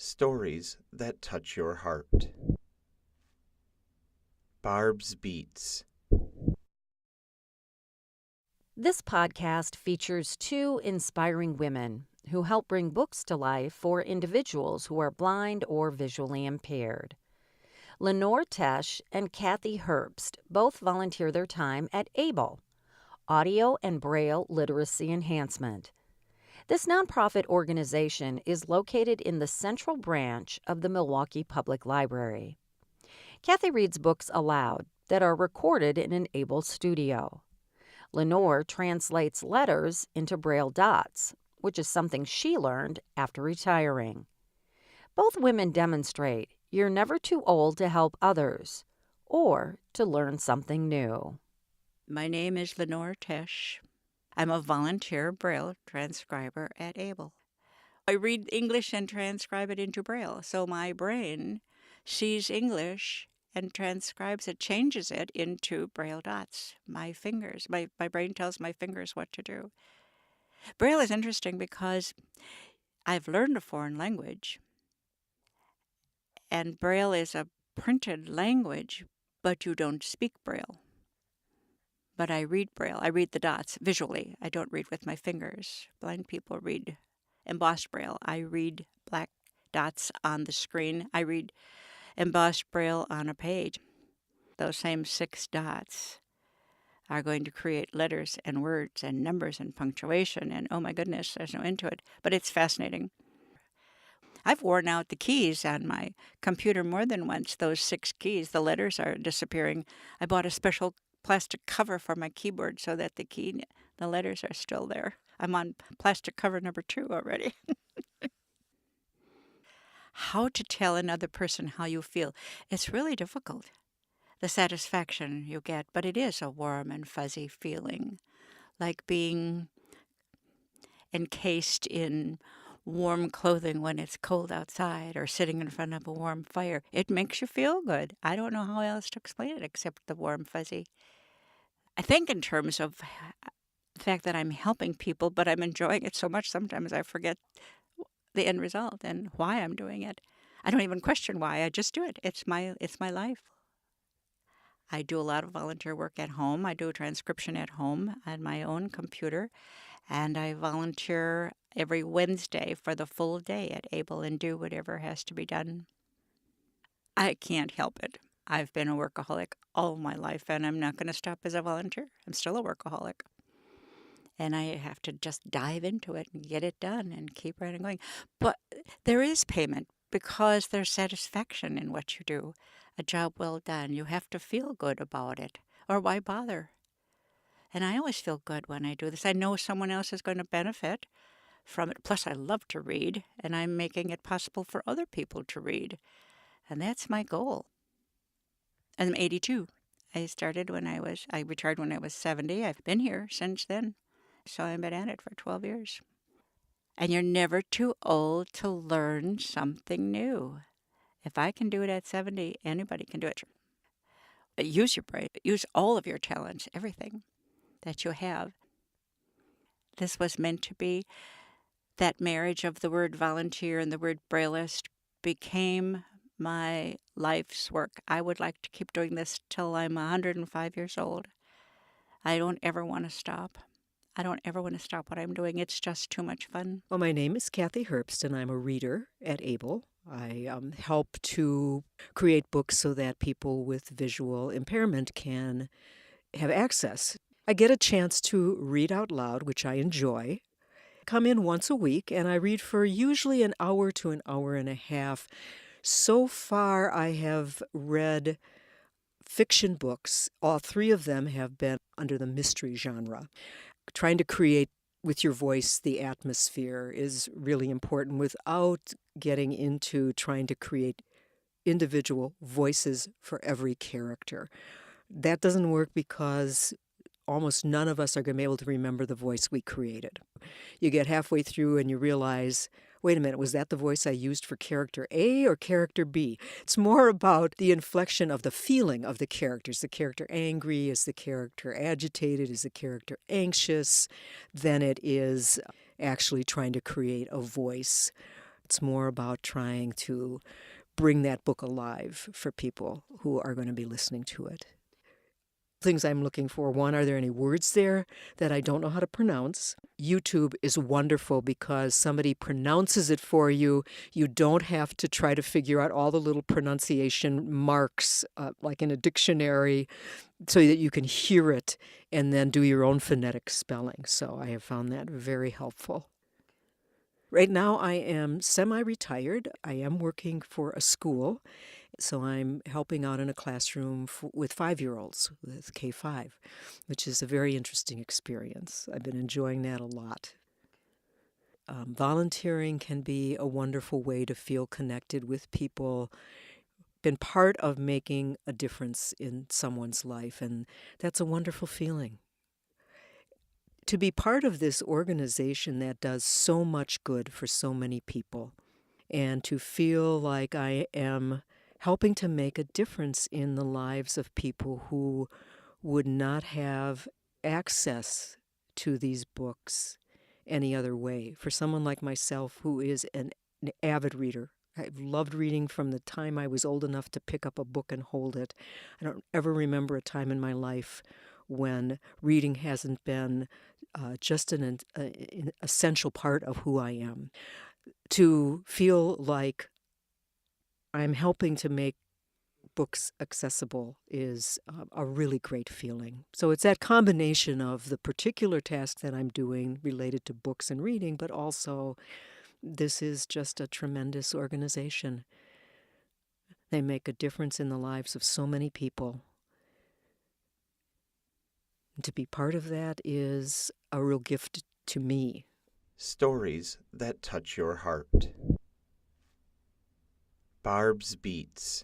Stories that touch your heart. Barb's Beats. This podcast features two inspiring women who help bring books to life for individuals who are blind or visually impaired. Lenore Tesch and Kathy Herbst both volunteer their time at ABLE, Audio and Braille Literacy Enhancement. This nonprofit organization is located in the Central Branch of the Milwaukee Public Library. Kathy reads books aloud that are recorded in an ABLE studio. Lenore translates letters into Braille dots, which is something she learned after retiring. Both women demonstrate you're never too old to help others or to learn something new. My name is Lenore Tesch. I'm a volunteer Braille transcriber at ABLE. I read English and transcribe it into Braille, so my brain sees English and transcribes it, changes it into Braille dots. My fingers, my brain tells my fingers what to do. Braille is interesting because I've learned a foreign language, and Braille is a printed language, but you don't speak Braille. But I read Braille. I read the dots visually. I don't read with my fingers. Blind people read embossed Braille. I read black dots on the screen. I read embossed Braille on a page. Those same 6 dots are going to create letters and words and numbers and punctuation. And oh my goodness, there's no end to it. But it's fascinating. I've worn out the keys on my computer more than once. Those 6 keys, the letters are disappearing. I bought a special plastic cover for my keyboard so that the letters are still there. I'm on plastic cover number 2 already. How to tell another person how you feel. It's really difficult, the satisfaction you get, but it is a warm and fuzzy feeling, like being encased in warm clothing when it's cold outside or sitting in front of a warm fire. It makes you feel good. I don't know how else to explain it except the warm fuzzy. I think in terms of the fact that I'm helping people, but I'm enjoying it so much sometimes I forget the end result and why I'm doing it. I don't even question why. I just do it. It's my life. I do a lot of volunteer work at home. I do transcription at home on my own computer, and I volunteer every Wednesday for the full day at ABLE and do whatever has to be done. I can't help it. I've been a workaholic all my life, and I'm not going to stop as a volunteer. I'm still a workaholic. And I have to just dive into it and get it done and keep right on going. But there is payment because there's satisfaction in what you do. A job well done. You have to feel good about it, or why bother? And I always feel good when I do this. I know someone else is going to benefit from it. Plus, I love to read, and I'm making it possible for other people to read. And that's my goal. And I'm 82. I retired when I was 70. I've been here since then. So I've been at it for 12 years. And you're never too old to learn something new. If I can do it at 70, anybody can do it. Use your brain. Use all of your talents, everything that you have. This was meant to be that marriage of the word volunteer and the word Brailleist became my life's work. I would like to keep doing this till I'm 105 years old. I don't ever want to stop. I don't ever want to stop what I'm doing. It's just too much fun. Well, my name is Kathy Herbst, and I'm a reader at ABLE. I help to create books so that people with visual impairment can have access. I get a chance to read out loud, which I enjoy. Come in once a week, and I read for usually an hour to an hour and a half. So far, I have read fiction books. All 3 of them have been under the mystery genre. Trying to create with your voice the atmosphere is really important without getting into trying to create individual voices for every character. That doesn't work because almost none of us are going to be able to remember the voice we created. You get halfway through and you realize, wait a minute, was that the voice I used for character A or character B? It's more about the inflection of the feeling of the characters. The character angry, is the character agitated, is the character anxious, than it is actually trying to create a voice. It's more about trying to bring that book alive for people who are going to be listening to it. Things I'm looking for. One, are there any words there that I don't know how to pronounce? YouTube is wonderful because somebody pronounces it for you. You don't have to try to figure out all the little pronunciation marks like in a dictionary so that you can hear it and then do your own phonetic spelling. So I have found that very helpful. Right now I am semi-retired. I am working for a school. So I'm helping out in a classroom with 5-year-olds, with K-5, which is a very interesting experience. I've been enjoying that a lot. Volunteering can be a wonderful way to feel connected with people, been part of making a difference in someone's life, and that's a wonderful feeling. To be part of this organization that does so much good for so many people, and to feel like I am helping to make a difference in the lives of people who would not have access to these books any other way. For someone like myself who is an avid reader, I've loved reading from the time I was old enough to pick up a book and hold it. I don't ever remember a time in my life when reading hasn't been just an essential part of who I am. To feel like I'm helping to make books accessible is a really great feeling. So it's that combination of the particular task that I'm doing related to books and reading, but also this is just a tremendous organization. They make a difference in the lives of so many people. And to be part of that is a real gift to me. Stories that touch your heart. Barb's Beats.